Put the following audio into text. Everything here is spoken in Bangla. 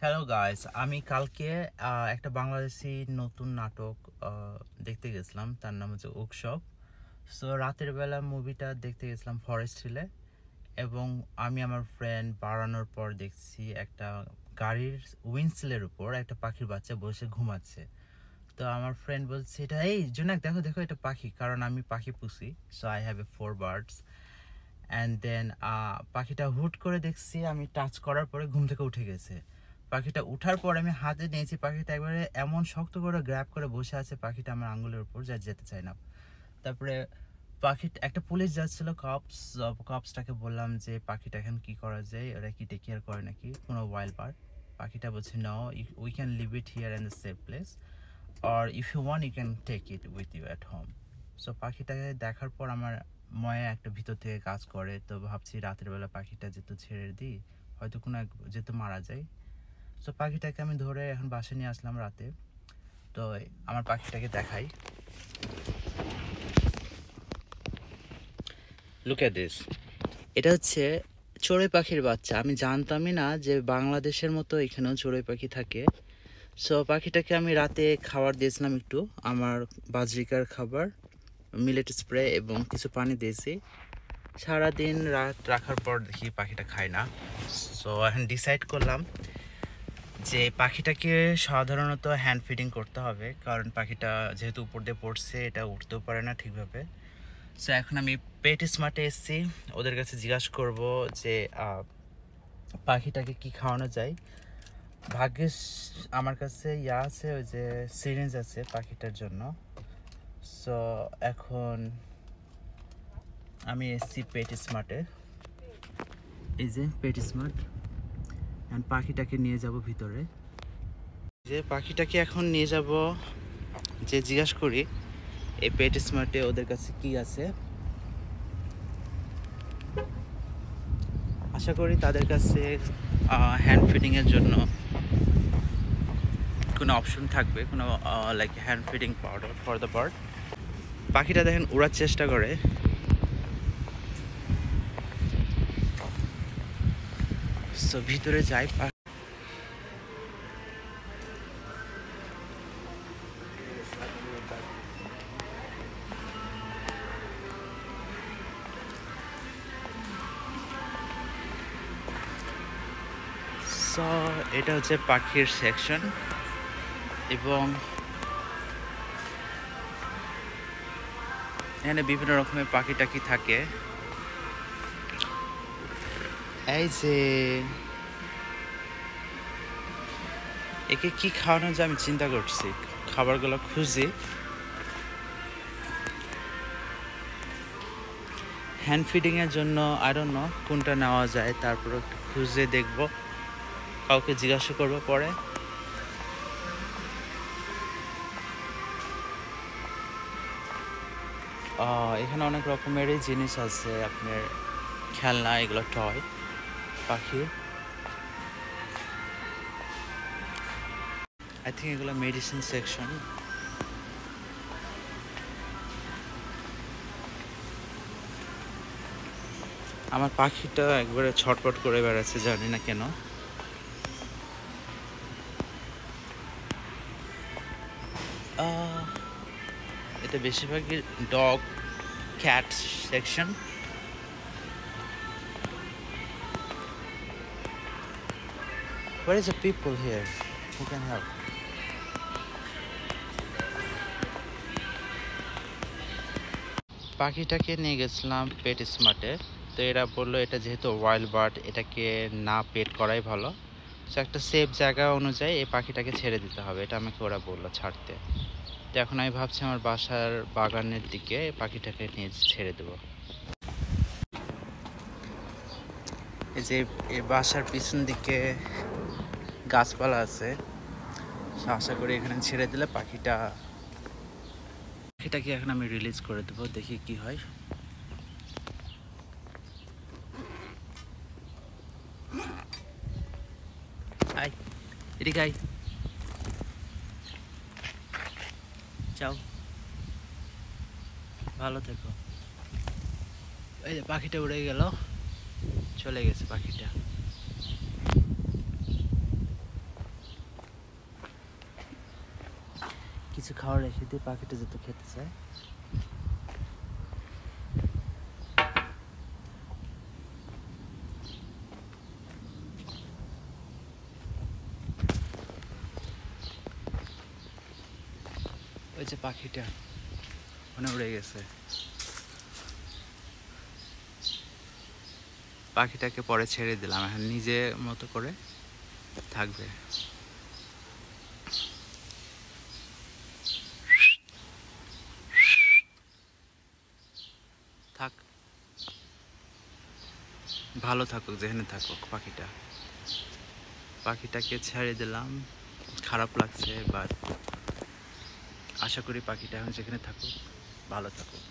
হ্যালো গাইস, আমি কালকে একটা বাংলাদেশি নতুন নাটক দেখতে গেছিলাম। তার নাম হচ্ছে উৎসব। সো রাতের বেলা মুভিটা দেখতে গেছিলাম ফরেস্ট হিলে, এবং আমি আমার ফ্রেন্ড বাড়ানোর পর দেখছি একটা গাড়ির উইন্ডশিলের উপর একটা পাখির বাচ্চা বসে ঘুমাচ্ছে। তো আমার ফ্রেন্ড বলছে, এটা এই জোনাক, দেখো দেখো এটা পাখি, কারণ আমি পাখি পুষি। So I have a 4 birds. And then পাখিটা হুট করে দেখছি, আমি টাচ করার পরে ঘুম থেকে উঠে গেছে। পাখিটা উঠার পর আমি হাতে নিয়েছি, পাখিটা একবারে এমন শক্ত করে গ্র্যাব করে বসে আছে, পাখিটা আমার আঙুলের উপর যা যেতে চায় না। তারপরে পাখিটা, একটা পুলিশ যাচ্ছিল, কপসটাকে বললাম যে পাখিটা এখন কি করা যায়, ওরা কি টেক কেয়ার করে নাকি কোনো ওয়াইল্ড বার্ড। পাখিটা বলছে no, we can leave it here in the safe place, or if you want you can take it with you at home. So পাখিটাকে দেখার পর আমার মনে একটা ভিতর থেকে কাজ করে, তো ভাবছি রাতের বেলা পাখিটা যেহেতু ছেড়ে দিই, হয়তো কোনো এক যেহেতু মারা যায়। সো পাখিটাকে আমি ধরে এখন বাসায় নিয়ে আসলাম রাতে। তো আমার পাখিটাকে দেখাই, লুক এট দিস। এটা হচ্ছে চড়ুই পাখির বাচ্চা। আমি জানতামই না যে বাংলাদেশের মতো এখানেও চড়ুই পাখি থাকে। সো পাখিটাকে আমি রাতে খাবার দিয়েছিলাম একটু, আমার বাজরিকার খাবার, মিলেট স্প্রে এবং কিছু পানি দিয়েছি। সারাদিন রাত রাখার পর দেখি পাখিটা খায় না। সো এখন ডিসাইড করলাম যে পাখিটাকে সাধারণত হ্যান্ড ফিডিং করতে হবে, কারণ পাখিটা যেহেতু উপর দিয়ে পড়ছে, এটা উঠতেও পারে না ঠিকভাবে। সো এখন আমি পেট স্মার্টে এসেছি, ওদের কাছে জিজ্ঞাসা করব যে পাখিটাকে কি খাওয়ানো যায়। ভাগ্যিস আমার কাছে আছে, ওই যে সিরিঞ্জ আছে পাখিটার জন্য। সো এখন আমি এসেছি পেট স্মার্টে, এই যে পেট স্মার্ট, অ্যান্ড পাখিটাকে নিয়ে যাব ভিতরে। যে পাখিটাকে এখন নিয়ে যাব, যে জিজ্ঞাসা করি এই পেট স্মার্টে ওদের কাছে কি আছে। আশা করি তাদের কাছে হ্যান্ড ফিডিংয়ের জন্য কোনো অপশন থাকবে, কোনো like hand feeding powder for the bird. পাখিটা দেখেন উড়ার চেষ্টা করে। সো ভিতরে যাই। সো এটা হচ্ছে পাখির সেকশন, এবং এখানে বিভিন্ন রকমের পাখি টাকি থাকে। এই যে একে কি খাওয়ানো যায় আমি চিন্তা করছি, খাবারগুলো খুঁজি। হ্যান্ড ফিডিংয়ের জন্য আই ডোন্ট নো কোনটা নেওয়া যায়, তারপর একটু খুঁজে দেখব, কাউকে জিজ্ঞাসা করবো পরে। এখানে অনেক রকমেরই জিনিস আছে, আপনার খেলনা, এগুলো টয় পাখি। আই থিঙ্ক এগুলো মেডিসিন সেকশন। আমার পাখিটা একবারে ছটপট করে বেড়াচ্ছে, জানি না কেন। এটা বেশিরভাগই dog cat section. Where is the people here who can help? পাখিটাকে নিয়ে গেছিলাম পেট স্মার্টে। তো এরা বললো এটা যেহেতু ওয়াইল্ড বার্ড, এটাকে না পেট করাই ভালো। সো একটা সেফ জায়গা অনুযায়ী এই পাখিটাকে ছেড়ে দিতে হবে, এটা আমাকে ওরা বললো ছাড়তে। তো এখন আমি ভাবছি আমার বাসার বাগানের দিকে পাখিটাকে নিয়ে ছেড়ে দেবো। এই যে এই বাসার পিছন দিকে গাছপালা আছে, আশা করি এখানে ছেড়ে দিলে পাখিটাকে এখন আমি রিলিজ করে দেবো, দেখি কি হয়। আয় এদিকে আয়, যাও, ভালো থেকো। এই যে পাখিটা উড়ে গেল, চলে গেছে পাখিটা। কিছু খাবার রেখে দিয়ে পাখিটা যত খেতে চায়। ওই যে পাখিটা ওখানে উড়ে গেছে। পাখিটাকে পরে ছেড়ে দিলাম, এখন নিজে মতো করে থাকবে। থাক, ভালো থাকুক, যেখানে থাকুক পাখিটা। পাখিটাকে ছেড়ে দিলাম, খারাপ লাগছে, বাট আশা করি পাখিটা এখন যেখানে থাকুক ভালো থাকুক।